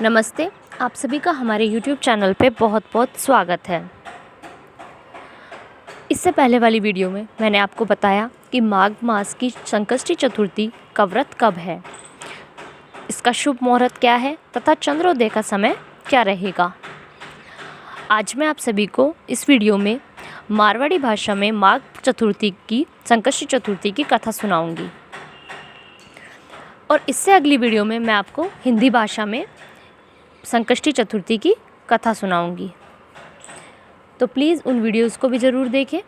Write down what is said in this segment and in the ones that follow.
नमस्ते। आप सभी का हमारे YouTube चैनल पे बहुत बहुत स्वागत है। इससे पहले वाली वीडियो में मैंने आपको बताया कि माघ मास की संकष्टी चतुर्थी का व्रत कब है, इसका शुभ मुहूर्त क्या है तथा चंद्रोदय का समय क्या रहेगा। आज मैं आप सभी को इस वीडियो में मारवाड़ी भाषा में माघ चतुर्थी की संकष्टी चतुर्थी की कथा सुनाऊंगी और इससे अगली वीडियो में मैं आपको हिंदी भाषा में संकष्टी चतुर्थी की कथा सुनाऊंगी। तो प्लीज़ उन वीडियोज़ को भी ज़रूर देखें।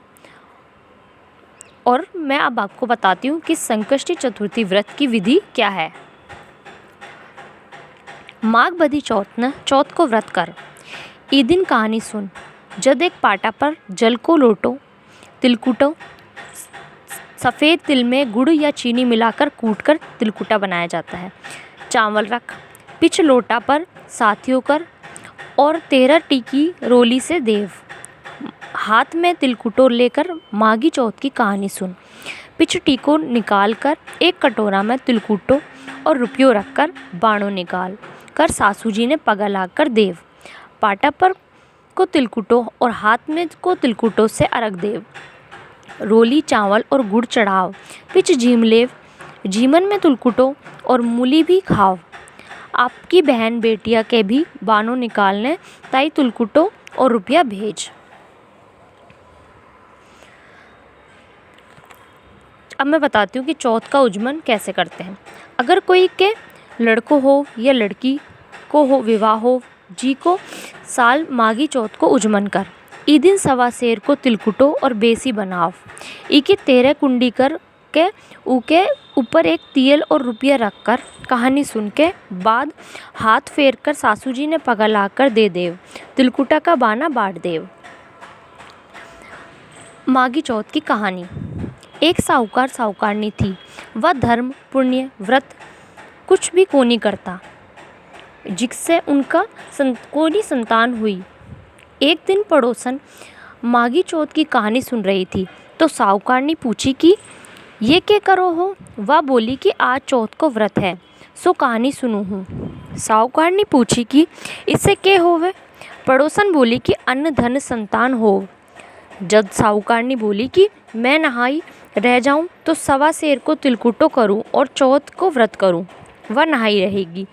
और मैं अब आपको बताती हूँ कि संकष्टी चतुर्थी व्रत की विधि क्या है। माघ बधी चौथ न चौथ को व्रत कर, ई दिन कहानी सुन। जद एक पाटा पर जल को लोटो, तिलकुटो, सफ़ेद तिल में गुड़ या चीनी मिलाकर कूटकर तिलकुटा बनाया जाता है। चावल रख, पिछ लोटा पर साथियों कर और 13 टीकी रोली से देव। हाथ में तिलकुटो लेकर माघी चौथ की कहानी सुन। पिछ टीको निकाल कर एक कटोरा में तिलकुटो और रुपयों रखकर बाणों निकाल कर सासू जी ने पगा लाकर देव। पाटा पर को तिलकुटो और हाथ में को तिलकुटो से अर्घ देव। रोली चावल और गुड़ चढ़ाव, पिछ झीम लेव। झीमन में तिलकुटो और मूली भी खाओ। आपकी बहन बेटिया के भी बानों निकालने ताई तिलकुटो और रुपया भेज। अब मैं बताती हूँ कि चौथ का उज्जमन कैसे करते हैं। अगर कोई के लड़को हो या लड़की को हो विवाह हो, जी को साल माघी चौथ को उज्जमन कर। ई दिन सवा शेर को तिलकुटो और बेसी बनाव। ई की 13 कुंडी कर के ऊके ऊपर एक तियल और रुपया रखकर कहानी सुन के बाद हाथ फेर कर सासू जी ने पगा लाकर दे देव। तिलकुटा का बाना बांट देव। माघी चौथ की कहानी। एक साहूकार साहूकारनी थी। वह धर्म पुण्य व्रत कुछ भी कोनी करता, जिससे उनका कोनी संतान हुई। एक दिन पड़ोसन माघी चौथ की कहानी सुन रही थी तो साहूकारनी पूछी कि ये क्या करो हो। वह बोली कि आज चौथ को व्रत है सो कहानी सुनू हूँ। साहूकारनी पूछी कि इससे क्या होवे। पड़ोसन बोली कि अन्न धन संतान हो। जब साहूकारनी बोली कि मैं नहाई रह जाऊं तो सवा शेर को तिलकुटो करूं और चौथ को व्रत करूं, वह नहाई रहेगी।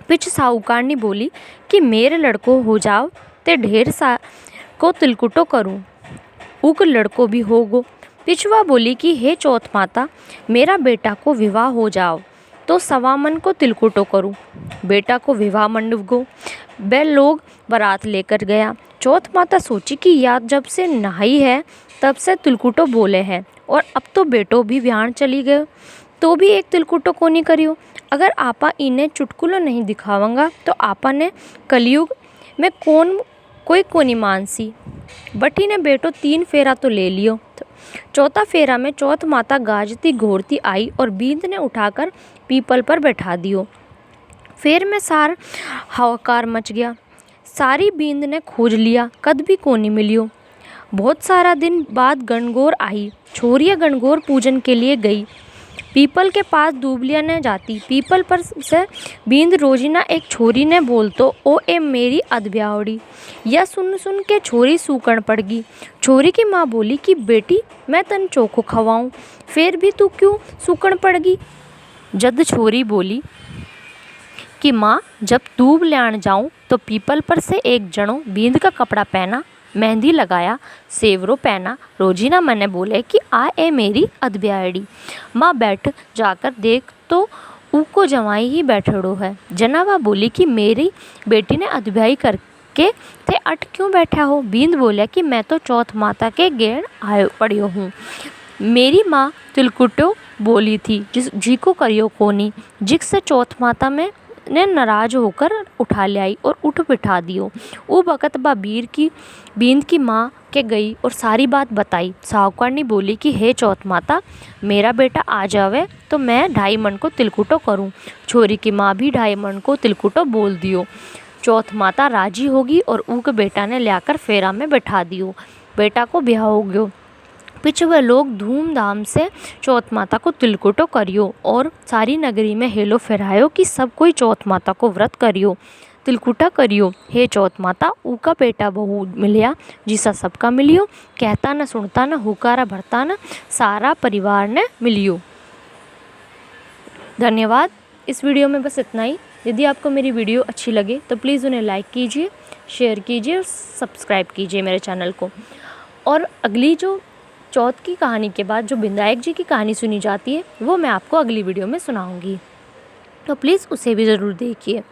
पिछ साहूकारनी बोली कि मेरे लड़को हो जाओ ते ढेर सा को तिलकुटो करूं, उक लड़को भी होगो। पिछवा बोली कि हे चौथ माता, मेरा बेटा को विवाह हो जाओ तो सवा मन को तिलकुटो करूं। बेटा को विवाह मंडप गो। वह लोग बारात लेकर गया। चौथ माता सोची कि याद जब से नहाई है तब से तिलकुटो बोले हैं और अब तो बेटो भी ब्याह चली गए तो भी एक तिलकुटो को नहीं करियो। अगर आपा इन्हें चुटकुलो नहीं दिखावंगा तो आपा ने कलयुग में कोई कोनी मानसी। बटी ने बेटो 3 फेरा तो ले लियो। चौथा फेरा में चौथ माता गाजती घोरती आई और बींद ने उठाकर पीपल पर बैठा दियो। फेर में सार हाहाकार मच गया। सारी बींद ने खोज लिया, कद भी कोनी मिलियो। बहुत सारा दिन बाद गणगौर आई। छोरिया गणगौर पूजन के लिए गई। पीपल के पास दूबलिया ने जाती। पीपल पर से बींद रोजीना एक छोरी ने बोलतो ओ ए मेरी अदब्यावड़ी। यह सुन सुन के छोरी सूकण पड़ गई। छोरी की माँ बोली कि बेटी मैं तन चोखो खवाऊं, फिर भी तू क्यों सूकण पड़ गई। जद छोरी बोली कि माँ जब दूब लान जाऊं तो पीपल पर से एक जनो बींद का कपड़ा पहना, मेहंदी लगाया, सेवरो पहना। रोजीना मैंने बोले कि आ ए मेरी अदब्याड़ी। माँ बैठ जाकर देख तो ऊको जवाई ही बैठड़ो है। जनावा बोली कि मेरी बेटी ने अदब्याई करके थे अट क्यों बैठा हो। बींद बोला कि मैं तो चौथ माता के गेण आयो पड़ियो हूँ। मेरी माँ तिलकुटो बोली थी जी को करियो कोनी, जिससे चौथ माता में ने नाराज होकर उठा ले आई और उठ बिठा दियो। वो बकत बा बींद की माँ के गई और सारी बात बताई। साहूकारनी बोली कि हे चौथ माता, मेरा बेटा आ जावे तो मैं 2.5 मन को तिलकुटो करूं। छोरी की माँ भी 2.5 मन को तिलकुटो बोल दियो। चौथ माता राजी होगी और ऊक बेटा ने लाकर फेरा में बैठा दियो। बेटा को ब्याह हो गयो। पिछ वह लोग धूमधाम से चौथ माता को तिलकुटो करियो और सारी नगरी में हेलो फहरायो कि सब कोई चौथ माता को व्रत करियो, तिलकुटा करियो। हे चौथ माता ऊका बेटा बहू मिलिया जिसा सबका मिलियो, कहता न सुनता न हुकारा भरता न सारा परिवार ने मिलियो। धन्यवाद। इस वीडियो में बस इतना ही। यदि आपको मेरी वीडियो अच्छी लगे तो प्लीज़ उन्हें लाइक कीजिए, शेयर कीजिए और सब्सक्राइब कीजिए मेरे चैनल को। और अगली जो चौथ की कहानी के बाद जो विनायक जी की कहानी सुनी जाती है वो मैं आपको अगली वीडियो में सुनाऊंगी, तो प्लीज़ उसे भी ज़रूर देखिए।